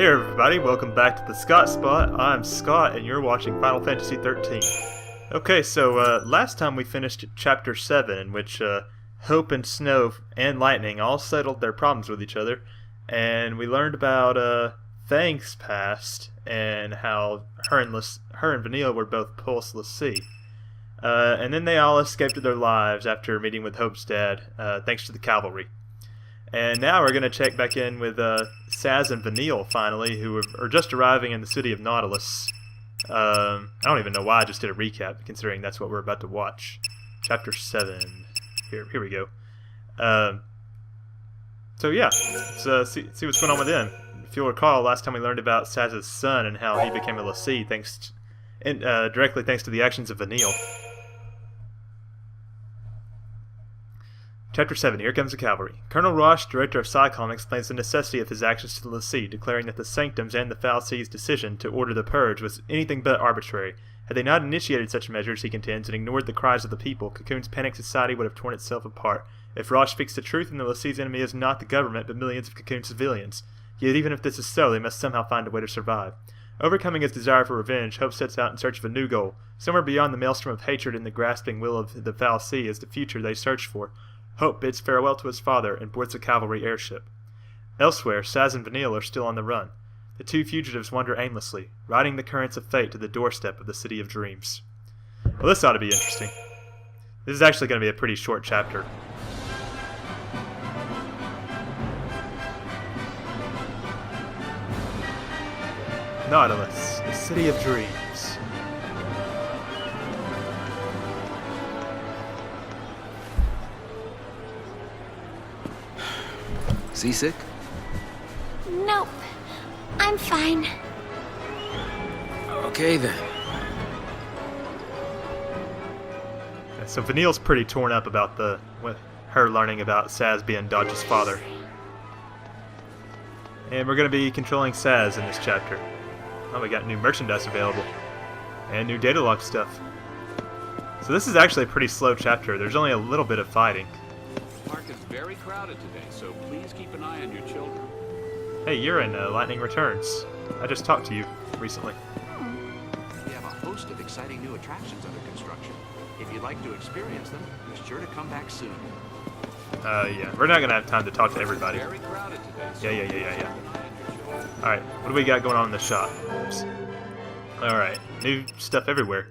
Hey everybody, welcome back to the TheScottSpot. I'm Scott, and you're watching Final Fantasy XIII. Okay, so last time we finished Chapter 7, in which Hope and Snow and Lightning all settled their problems with each other, and we learned about Fang's past, and how her and Vanille were both pulseless sea. And then they all escaped their lives after meeting with Hope's dad, thanks to the cavalry. And now we're going to check back in with Sazh and Vanille, finally, who are just arriving in the city of Nautilus. I don't even know why I just did a recap, considering that's what we're about to watch. Chapter 7. Here we go. So yeah, let's see what's going on with them. If you'll recall, last time we learned about Sazh's son and how he became a Lassie directly thanks to the actions of Vanille. Chapter 7, Here Comes the Cavalry. Colonel Roche, director of SciComm, explains the necessity of his actions to the Lassie, declaring that the Sanctums and the fal'Cie's decision to order the Purge was anything but arbitrary. Had they not initiated such measures, he contends, and ignored the cries of the people, Cocoon's panicked society would have torn itself apart. If Roche speaks the truth, then the Lassie's enemy is not the government, but millions of Cocoon civilians. Yet even if this is so, they must somehow find a way to survive. Overcoming his desire for revenge, Hope sets out in search of a new goal. Somewhere beyond the maelstrom of hatred and the grasping will of the fal'Cie is the future they search for. Hope bids farewell to his father and boards a cavalry airship. Elsewhere, Sazh and Vanille are still on the run. The two fugitives wander aimlessly, riding the currents of fate to the doorstep of the City of Dreams. Well, this ought to be interesting. This is actually going to be a pretty short chapter. Nautilus, the City of Dreams. Seasick? Nope. I'm fine. Okay then. So Vanille's pretty torn up about her learning about Sazh being Dajh's father. And we're going to be controlling Sazh in this chapter. Oh, we got new merchandise available. And new data log stuff. So this is actually a pretty slow chapter. There's only a little bit of fighting. The park is very crowded today, so please keep an eye on your children. Hey, you're in Lightning Returns. I just talked to you recently. We have a host of exciting new attractions under construction. If you'd like to experience them, be sure to come back soon. Yeah, we're not gonna have time to talk to everybody. Very crowded today, so Yeah. keep an eye on your children. Alright, what do we got going on in the shop? Alright, new stuff everywhere.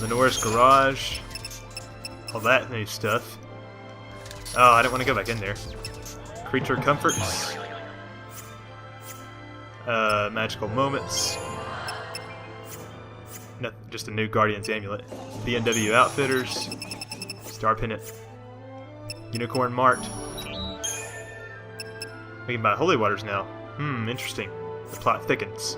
Lenore's garage. All that new stuff. Oh, I didn't want to go back in there. Creature comforts. Magical moments. No, just a new Guardian's amulet. B&W Outfitters. Star Pennant. Unicorn Mart. We can buy holy waters now. Interesting. The plot thickens.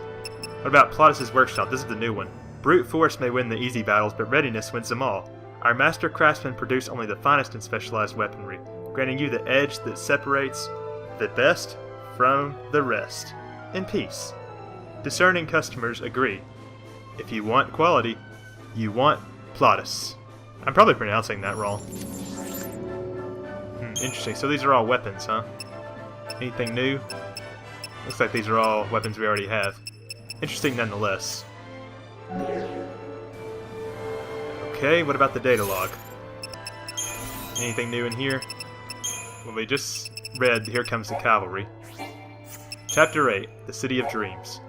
What about Plautus' workshop? This is the new one. Brute force may win the easy battles, but readiness wins them all. Our master craftsmen produce only the finest in specialized weaponry, granting you the edge that separates the best from the rest. In peace. Discerning customers agree. If you want quality, you want Plautus. I'm probably pronouncing that wrong. Interesting. So these are all weapons, huh? Anything new? Looks like these are all weapons we already have. Interesting nonetheless. Okay, what about the data log? Anything new in here? Well, we just read Here Comes the Cavalry. Chapter 8, The City of Dreams.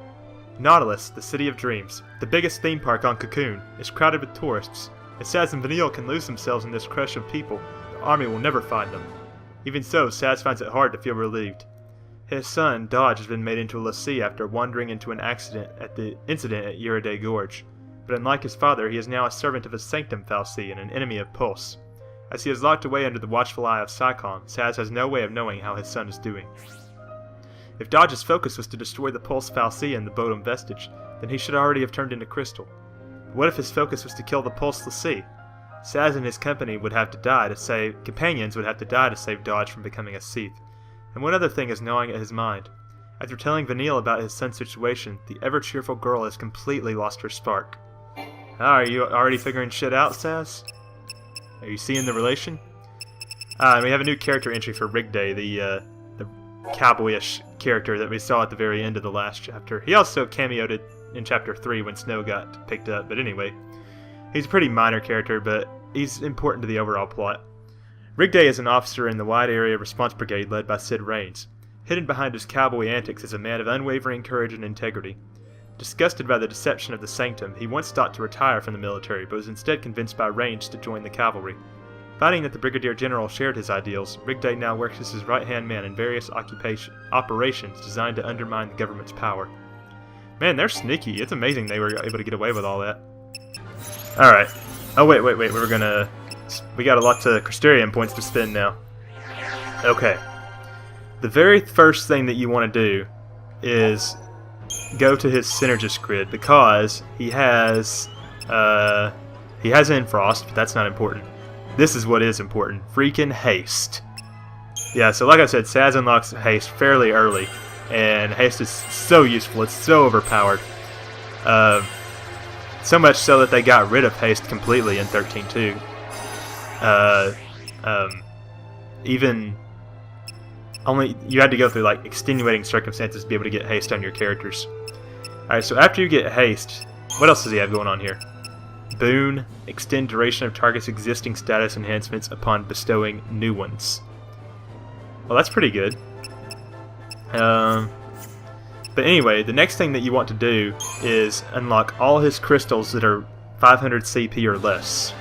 Nautilus, the City of Dreams, the biggest theme park on Cocoon, is crowded with tourists. If Sazh and Vanille can lose themselves in this crush of people, the army will never find them. Even so, Sazh finds it hard to feel relieved. His son, Dajh, has been made into a Lassie after wandering into an incident at Iridae Gorge. But unlike his father, he is now a servant of a Sanctum fal'Cie and an enemy of Pulse. As he is locked away under the watchful eye of SciComm, Sazh has no way of knowing how his son is doing. If Dajh's focus was to destroy the Pulse fal'Cie and the Bodum vestige, then he should already have turned into crystal. But what if his focus was to kill the Pulse Lassie? Sazh and his companions would have to die to save Dajh from becoming a Seath. And one other thing is gnawing at his mind. After telling Vanille about his son's situation, the ever-cheerful girl has completely lost her spark. Are you already figuring shit out, Sazh? Are you seeing the relation? And we have a new character entry for Rig Day, the cowboyish character that we saw at the very end of the last chapter. He also cameoed in Chapter 3 when Snow got picked up, but anyway. He's a pretty minor character, but he's important to the overall plot. Rigday is an officer in the Wide Area Response Brigade led by Sid Raines. Hidden behind his cowboy antics is a man of unwavering courage and integrity. Disgusted by the deception of the Sanctum, he once thought to retire from the military, but was instead convinced by Raines to join the cavalry. Finding that the Brigadier General shared his ideals, Rigday now works as his right-hand man in various operations designed to undermine the government's power. Man, they're sneaky. It's amazing they were able to get away with all that. Alright. Oh, wait. We got a lot of Crystarium points to spend now. Okay. The very first thing that you want to do is go to his Synergist grid, because he has Infrost, but that's not important. This is what is important. Freaking haste. Yeah, so like I said, Sazh unlocks haste fairly early, and haste is so useful. It's so overpowered. So much so that they got rid of haste completely in 13.2. Even only you had to go through like extenuating circumstances to be able to get haste on your characters. Alright, so after you get haste, what else does he have going on here? Boon, extend duration of target's existing status enhancements upon bestowing new ones. Well, that's pretty good. But anyway, the next thing that you want to do is unlock all his crystals that are 500 CP or less.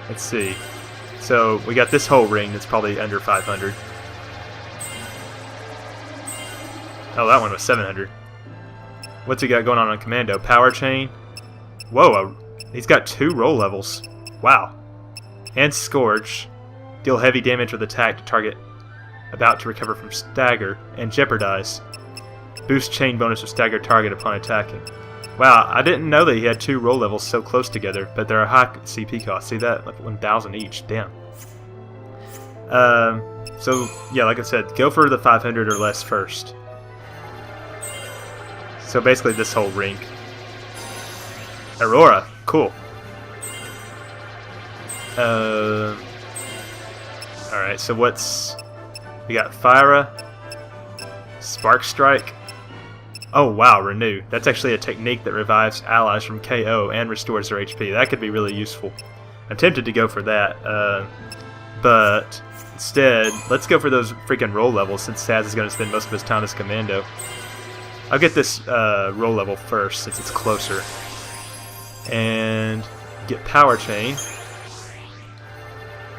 Let's see. So we got this whole ring that's probably under 500. Oh, that one was 700. What's he got going on Commando? Power Chain. Whoa, he's got 2 roll levels. Wow. And Scourge. Deal heavy damage with attack to target about to recover from stagger, and Jeopardize. Boost chain bonus of staggered target upon attacking. Wow, I didn't know that he had 2 roll levels so close together, but they're a high CP cost. See that? Like 1,000 each. Damn. So, yeah, like I said, go for the 500 or less first. So basically this whole ring. Aurora. Cool. Alright, so what's... We got Fyra. Spark Strike. Oh wow, Renew. That's actually a technique that revives allies from KO and restores their HP. That could be really useful. I'm tempted to go for that, but instead, let's go for those freaking roll levels since Sazh is going to spend most of his time as Commando. I'll get this roll level first since it's closer. And get Power Chain.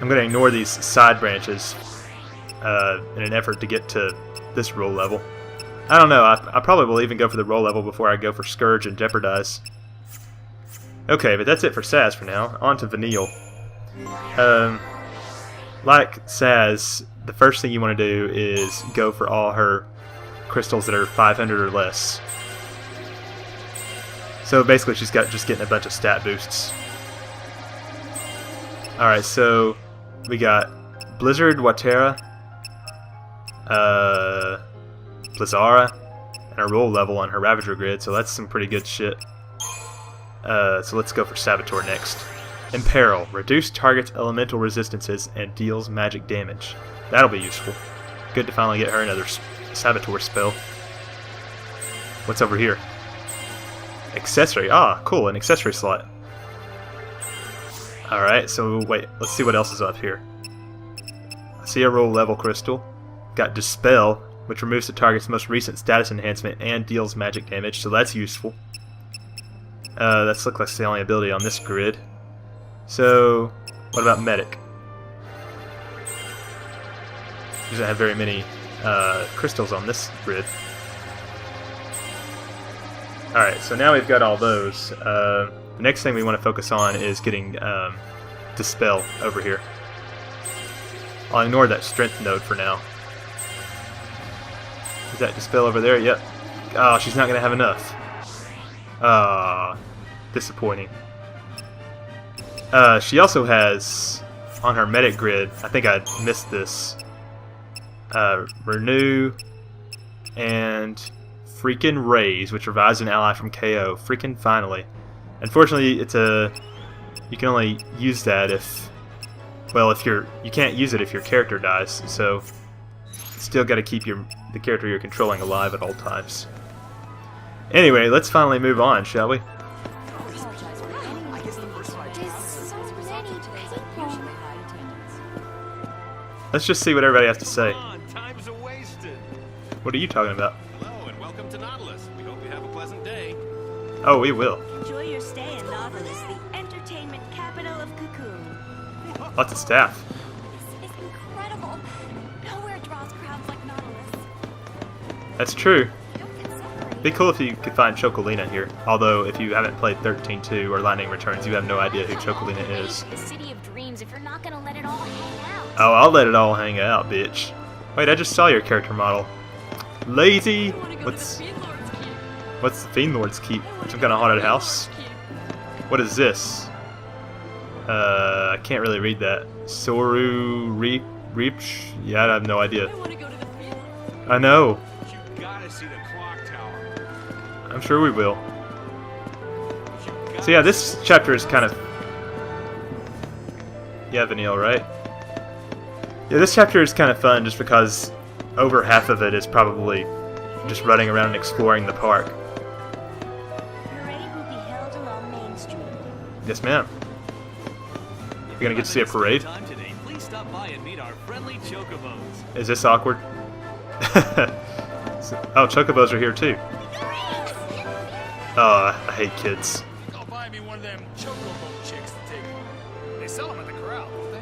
I'm going to ignore these side branches in an effort to get to this roll level. I don't know, I probably will even go for the roll level before I go for Scourge and Jeopardize. Okay, but that's it for Sazh for now. On to Vanille. Like Sazh, the first thing you want to do is go for all her crystals that are 500 or less. So basically she's just getting a bunch of stat boosts. Alright, so we got Blizzard, Watera, Blizzara, and a roll level on her Ravager grid, so that's some pretty good shit. So let's go for Saboteur next. Imperil. Reduce target's elemental resistances and deals magic damage. That'll be useful. Good to finally get her another Saboteur spell. What's over here? Accessory. Ah, cool, an accessory slot. Alright, so wait, let's see what else is up here. I see a roll level crystal. Got Dispel, which removes the target's most recent status enhancement and deals magic damage, so that's useful. That's looks like the only ability on this grid. So, what about Medic? Doesn't have very many crystals on this grid. Alright, so now we've got all those. The next thing we want to focus on is getting Dispel over here. I'll ignore that Strength node for now. Is that Dispel over there? Yep. Oh, she's not going to have enough. Ah, disappointing. She also has, on her Medic grid, I think I missed this, Renew and freaking Raise, which revives an ally from KO. Freaking finally. Unfortunately, it's you can only use that if, well, you can't use it if your character dies, so still got to keep the character you're controlling alive at all times. Anyway, let's finally move on, shall we? Let's just see what everybody has to say. Time's wasted. What are you talking about? Hello and welcome to Nautilus. We hope you have a pleasant day. Oh, we will. Enjoy your stay in Nautilus, the entertainment capital of Cocoon. Lots of staff. This is incredible. Nowhere draws crowds like Nautilus. That's true. Don't get separated. Be cool if you could find Chocolina here. Although, if you haven't played 13.2 or Lightning Returns, you have no idea who Chocolina is. The city of dreams if you're not gonna let it all hang out. Oh, I'll let it all hang out, bitch. Wait, I just saw your character model. Lazy. What's the Fiend Lord's Keep? Some kind of haunted house? What is this? I can't really read that. Soru Reach? Yeah, I have no idea. I know. You gotta see the clock tower. I'm sure we will. So yeah, this chapter is kind of... Yeah, Vanille, right? Yeah, this chapter is kind of fun just because over half of it is probably just running around and exploring the park. Parade will be held along Main Street. Yes, ma'am. You're gonna get to see a parade? Time today, please stop by and meet our friendly chocobos. Is this awkward? Oh, chocobos are here too. Oh, I hate kids. Go buy me one of them chocobo chicks to take home. They sell them at the corral, don't they?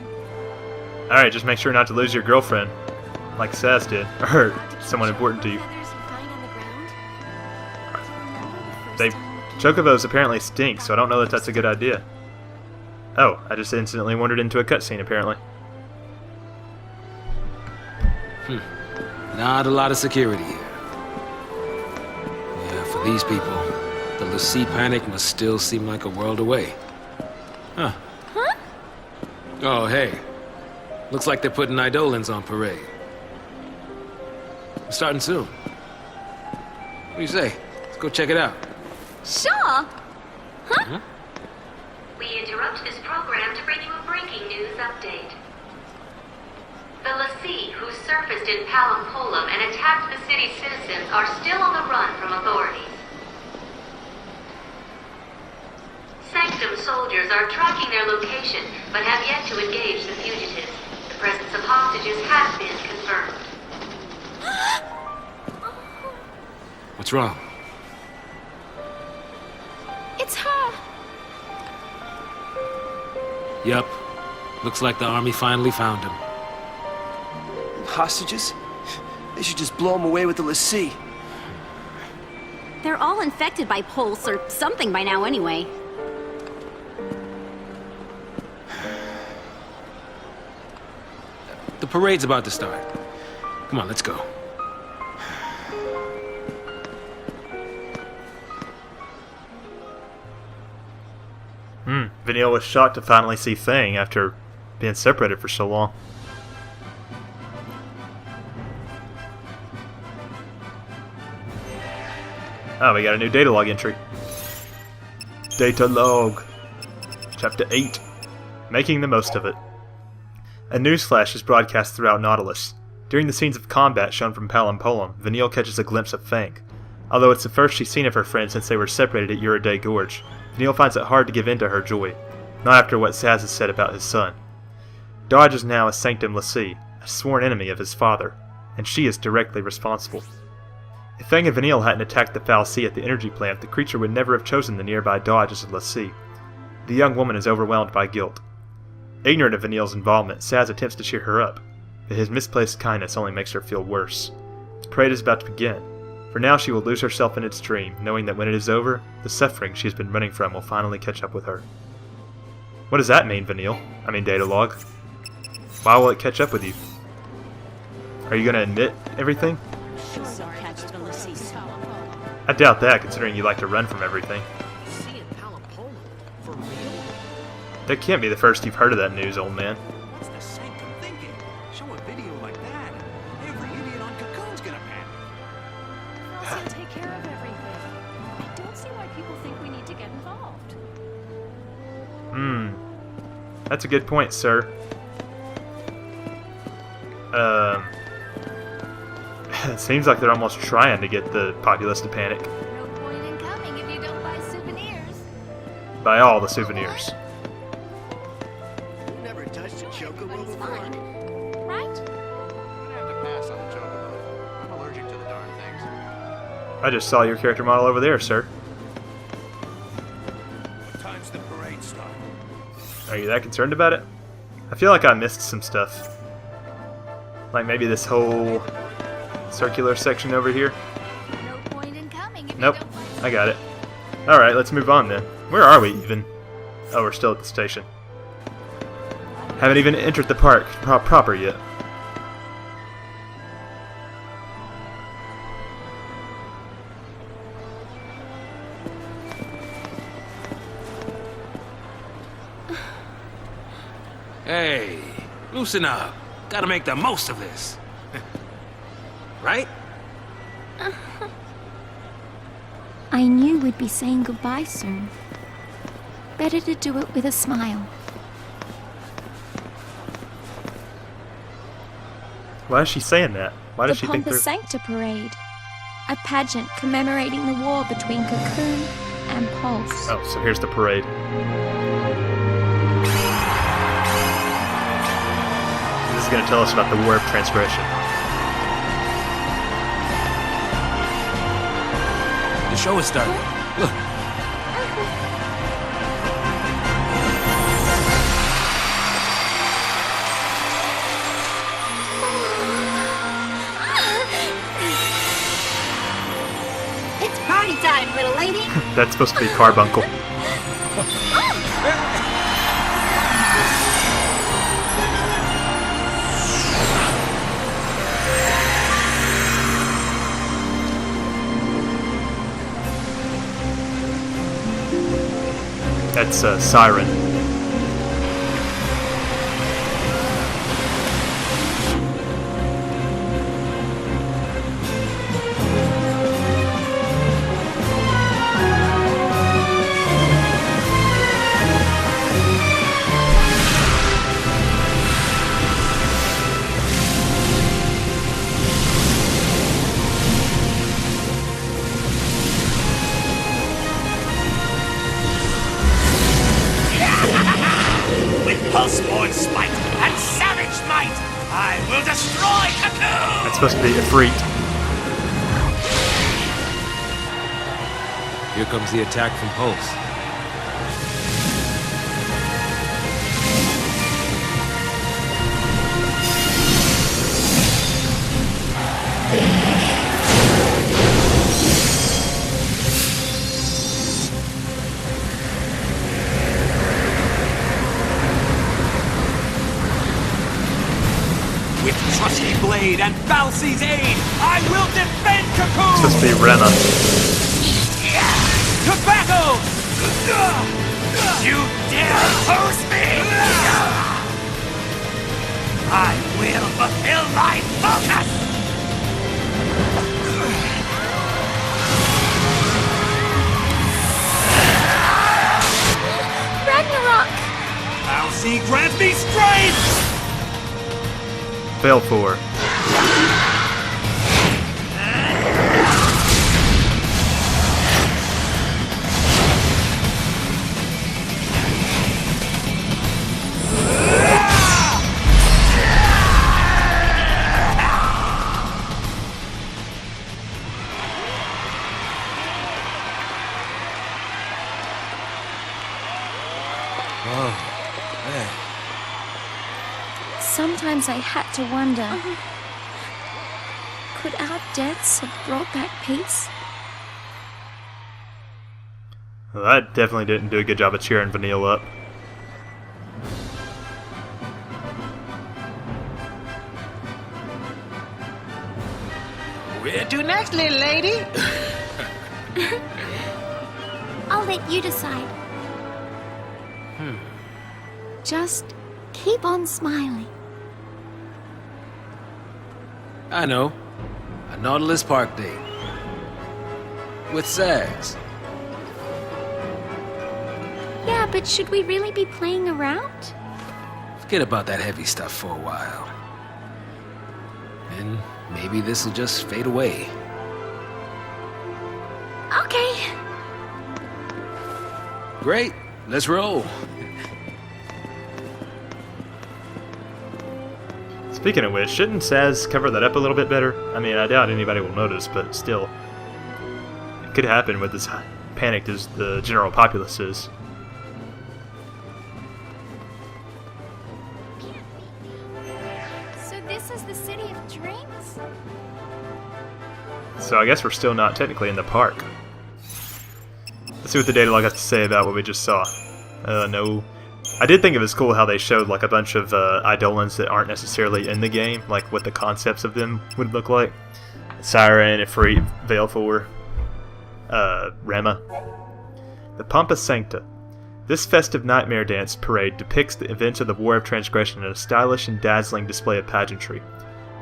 Alright, just make sure not to lose your girlfriend. Like Sazh did. Or someone important to you. Chocobos apparently stink, so I don't know that that's a good idea. Oh, I just instantly wandered into a cutscene apparently. Not a lot of security here. Yeah, for these people, the Lassie panic must still seem like a world away. Huh. Oh, hey. Looks like they're putting Eidolons on parade. We're starting soon. What do you say? Let's go check it out. Sure. We interrupt this program to bring you a breaking news update. The Lassie, who surfaced in Palampolam and attacked the city's citizens, are still on the run from authorities. Sanctum soldiers are tracking their location, but have yet to engage the fugitives. The presence of hostages has been confirmed. What's wrong? It's her. Yup. Looks like the army finally found him. Hostages? They should just blow them away with the Lassie. They're all infected by Pulse or something by now anyway. The parade's about to start. Come on, let's go. Vanille was shocked to finally see Fang after being separated for so long. Oh, we got a new data log entry. Data log. Chapter 8. Making the most of it. A newsflash is broadcast throughout Nautilus. During the scenes of combat shown from Palampolam, Vanille catches a glimpse of Fang. Although it's the first she's seen of her friend since they were separated at Uraday Gorge, Vanille finds it hard to give in to her joy, not after what Sazh has said about his son. Dajh is now a Sanctum Lassie, a sworn enemy of his father, and she is directly responsible. If Fang and Vanille hadn't attacked the Foul Sea at the energy plant, the creature would never have chosen the nearby Dajh as a Lassie. The young woman is overwhelmed by guilt. Ignorant of Vanille's involvement, Sazh attempts to cheer her up, but his misplaced kindness only makes her feel worse. The parade is about to begin. For now she will lose herself in its dream, knowing that when it is over, the suffering she has been running from will finally catch up with her. What does that mean, Vanille? I mean, Datalog. Why will it catch up with you? Are you going to admit everything? I doubt that, considering you like to run from everything. See in Palampolam? For real? That can't be the first you've heard of that news, old man. What's the Sanctum thinking? Show a video like that, and every idiot on Cocoon's gonna panic. I'll take care of everything. I don't see why people think we need to get involved. That's a good point, sir. It seems like they're almost trying to get the populace to panic. No point in coming if you don't buy souvenirs. Buy all the souvenirs. You never touched a chocobo It's before? fine. Right? I'm gonna have to pass on the chocobo. I'm allergic to the darn things. I just saw your character model over there, sir. What time's the parade start? Are you that concerned about it? I feel like I missed some stuff. Like maybe this whole circular section over here. No point in coming if Nope, you don't buy I got it. Alright, let's move on then. Where are we even? Oh, we're still at the station. Haven't even entered the park proper yet. Hey, loosen up. Gotta make the most of this. Right? I knew we'd be saying goodbye soon. Better to do it with a smile. Why is she saying that? Why does The she think Pompous they're... Sancta Parade. A pageant commemorating the war between Cocoon and Pulse. Oh, so here's the parade. This is going to tell us about the War of Transgression. The show is starting. Look. It's party time, little lady. That's supposed to be Carbuncle. That's Siren. Pulse-born spite and savage might, I will destroy Cocoon! That's supposed to be Ifrit. Here comes the attack from Pulse. With trusty blade and Falsey's aid, I will defend Cocoon! Supposed to be Rena. To battle! You dare oppose me! I will fulfill my focus! Ragnarok! Falsey grant me strength! Fail 4. Sometimes I had to wonder, could our deaths have brought back peace? Well, that definitely didn't do a good job of cheering Vanille up. Where to next, little lady? I'll let you decide. Just keep on smiling. I know. A Nautilus Park date. With Sazh. Yeah, but should we really be playing around? Forget about that heavy stuff for a while. And maybe this'll just fade away. Okay. Great, let's roll. Speaking of which, shouldn't Sazh cover that up a little bit better? I mean, I doubt anybody will notice, but still. It could happen with as panicked as the general populace is. So this is the City of Dreams? So I guess we're still not technically in the park. Let's see what the data log has to say about what we just saw. No. I did think it was cool how they showed like a bunch of Eidolons that aren't necessarily in the game, like what the concepts of them would look like. Siren, Ifrit, Veilfor, Rema. The Pompa Sancta. This festive nightmare dance parade depicts the events of the War of Transgression in a stylish and dazzling display of pageantry.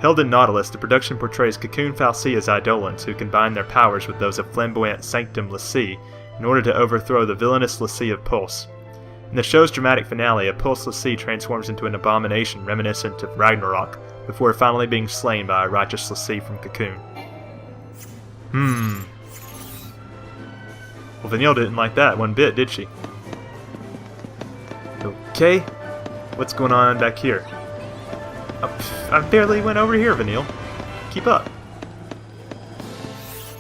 Held in Nautilus, the production portrays Cocoon Falsia's Eidolons who combine their powers with those of flamboyant Sanctum l'Cie in order to overthrow the villainous l'Cie of Pulse. In the show's dramatic finale, a Pulse l'Cie transforms into an abomination reminiscent of Ragnarok, before finally being slain by a righteous l'Cie from Cocoon. Well, Vanille didn't like that one bit, did she? Okay, what's going on back here? I barely went over here, Vanille. Keep up.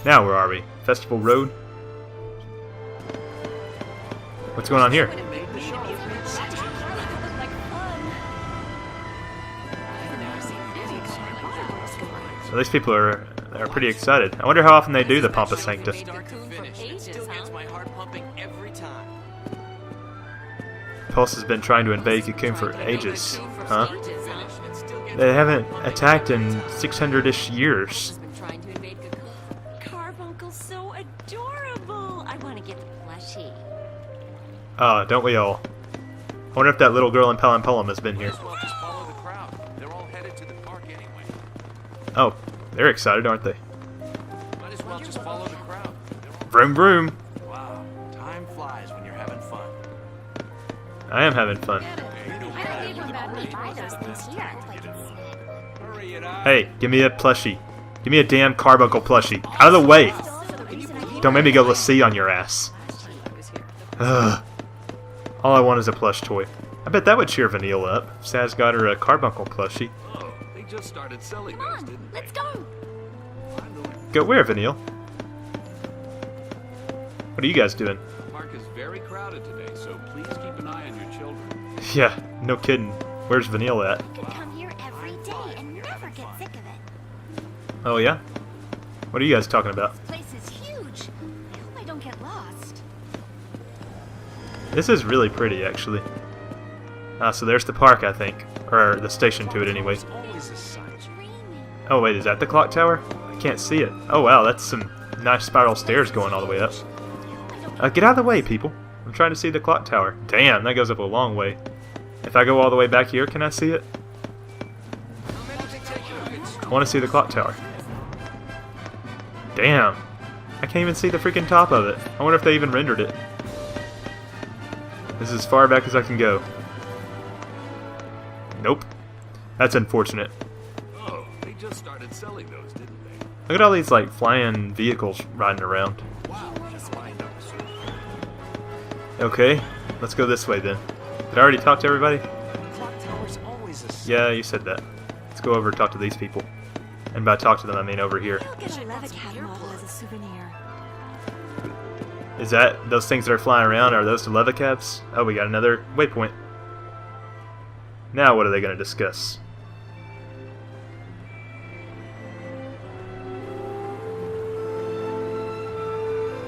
Now where are we? Festival Road? What's going on here? So these people are pretty excited. I wonder how often they do the Pompa Sancta. Pulse has been trying to invade Cocoon for ages, huh? They haven't attacked in 600-ish years. Carbuncle's so adorable. I want to get the plushie. Ah, don't we all? I wonder if that little girl in Palampolum has been here. Oh, they're excited, aren't they? Might as well just follow the crowd. Vroom vroom. Wow, time flies when you're having fun. I am having fun. Hey, give me a plushie. Give me a damn Carbuncle plushie. Out of the way! Don't make me go l'Cie on your ass. Ugh. All I want is a plush toy. I bet that would cheer Vanille up. Sazh got her a Carbuncle plushie. Oh, they just started selling Come those, on, didn't let's go. Go where, Vanille? What are you guys doing? The park is very crowded today, so please keep an eye on your children. Yeah, no kidding. Where's Vanille at? You could come here every day and never get sick of it. Oh yeah? What are you guys talking about? This place is huge. I hope I don't get lost. This is really pretty, actually. Ah, so there's the park, I think. Or the station to it, anyway. Oh wait, is that the clock tower? I can't see it. Oh wow, that's some nice spiral stairs going all the way up. Get out of the way, people. I'm trying to see the clock tower. Damn, that goes up a long way. If I go all the way back here, can I see it? I want to see the clock tower. Damn. I can't even see the freaking top of it. I wonder if they even rendered it. This is as far back as I can go. Nope. That's unfortunate. Oh, they just started selling those, didn't they? Look at all these, like, flying vehicles riding around. Okay, let's go this way then. Did I already talk to everybody? Yeah, you said that. Let's go over and talk to these people. And by talk to them, I mean over here. I'll get a Levicab model as a souvenir. Is that those things that are flying around? Are those the Levicabs? Oh, we got another waypoint. Now what are they going to discuss?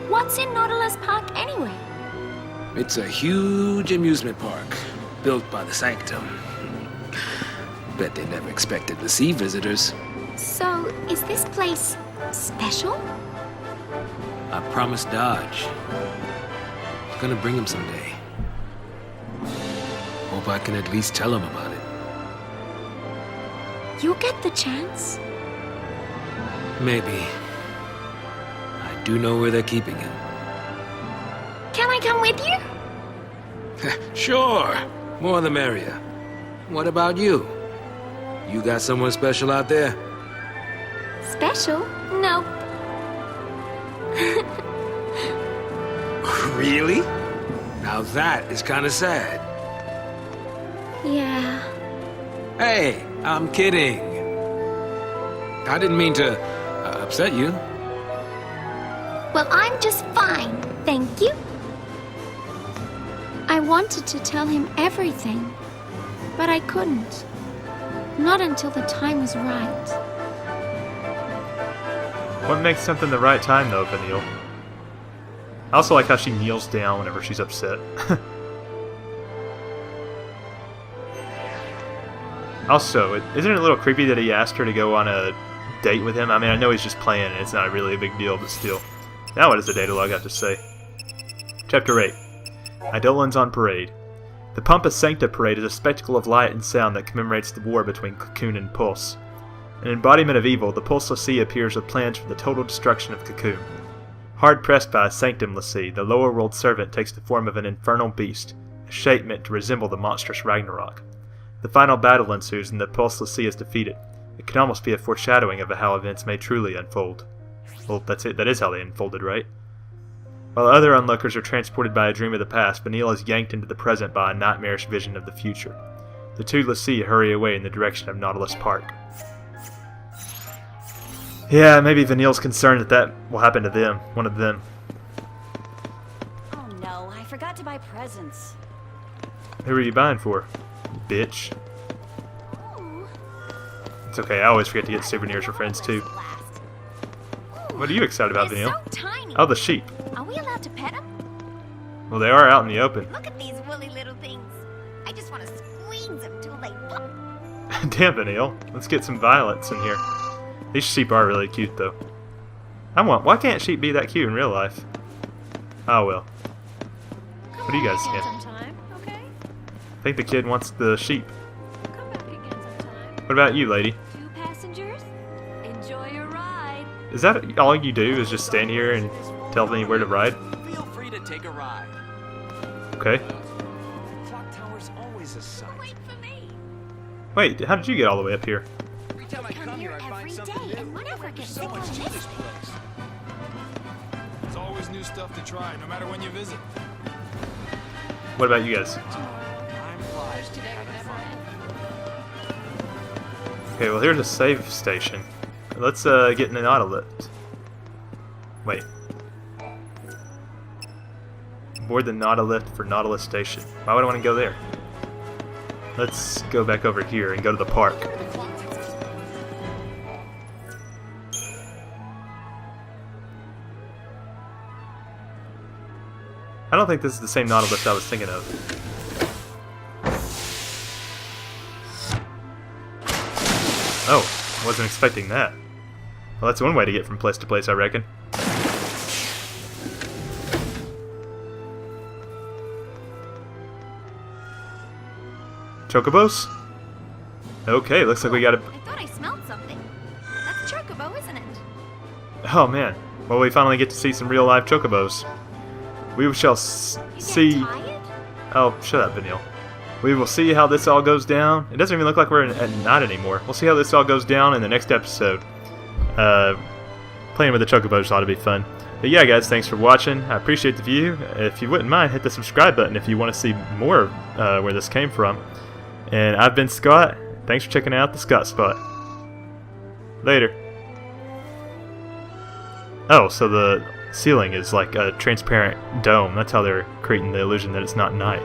What's in Nautilus Park anyway? It's a huge amusement park, built by the Sanctum. Bet they never expected to see visitors. So, is this place special? I promised Dajh. Gonna bring him someday. Hope I can at least tell him about it. You'll get the chance. Maybe. I do know where they're keeping him. Can I come with you? Sure. More the merrier. What about you? You got someone special out there? special. Nope. Really? Now that is kind of sad. Yeah. Hey, I'm kidding. I didn't mean to upset you. Well, I'm just fine, thank you. I wanted to tell him everything, but I couldn't. Not until the time was right. What makes something the right time, though, Vanille? I also like how she kneels down whenever she's upset. Also, isn't it a little creepy that he asked her to go on a date with him? I mean, I know he's just playing, and it's not really a big deal, but still. Now what does the data log have to say? Chapter 8. Eidolons on Parade. The Pompa Sancta Parade is a spectacle of light and sound that commemorates the war between Cocoon and Pulse. An embodiment of evil, the Pulse Lassie appears with plans for the total destruction of Cocoon. Hard pressed by a Sanctum Lassie, the lower world servant takes the form of an infernal beast, a shape meant to resemble the monstrous Ragnarok. The final battle ensues and the Pulse Lassie is defeated. It can almost be a foreshadowing of how events may truly unfold. Well, that's it. That is how they unfolded, right? While other onlookers are transported by a dream of the past, Vanille is yanked into the present by a nightmarish vision of the future. The two Lassie hurry away in the direction of Nautilus Park. Yeah, maybe Vanille's concerned that will happen to them. One of them. Oh no, I forgot to buy presents. Who are you buying for? Bitch. Ooh. It's okay, I always forget to get souvenirs for friends too. What are you excited about, Vanille? So tiny. Oh, the sheep. Are we allowed to pet them? Well, they are out in the open. Look at these woolly little things. I just want to squeeze them till they pop. Damn, Vanille. Let's get some violets in here. These sheep are really cute, though. Why can't sheep be that cute in real life? Oh well. What do you guys think? Sometime, okay? I think the kid wants the sheep. Come back again sometime. What about you, lady? 2 passengers? Enjoy your ride. Is that all you do, is just stand here and tell me where to ride? Feel free to take a ride. Okay. Clock tower's always a sight. Wait for me. Wait, how did you get all the way up here? Every time I come here, I find every something day, new. and we never get so sick much of to this this place. There's always new stuff to try, no matter when you visit. What about you guys? Time flies to having fun. Okay, well here's a save station. Let's get in the Nautilus. Wait. Board the Nautilus for Nautilus Station. Why would I want to go there? Let's go back over here and go to the park. I don't think this is the same Nautilus I was thinking of. Oh, I wasn't expecting that. Well, that's one way to get from place to place, I reckon. Chocobos? Okay, looks like we got a... I thought I smelled something. That's Chocobo, isn't it? Oh man, well we finally get to see some real live Chocobos. We shall see... Tired? Oh, shut up, Vanille. We will see how this all goes down. It doesn't even look like we're at night anymore. We'll see how this all goes down in the next episode. Playing with the Chocobos ought to be fun. But yeah, guys, thanks for watching. I appreciate the view. If you wouldn't mind, hit the subscribe button if you want to see more where this came from. And I've been Scott. Thanks for checking out TheScottSpot. Later. Oh, so the ceiling is like a transparent dome. That's how they're creating the illusion that it's not night.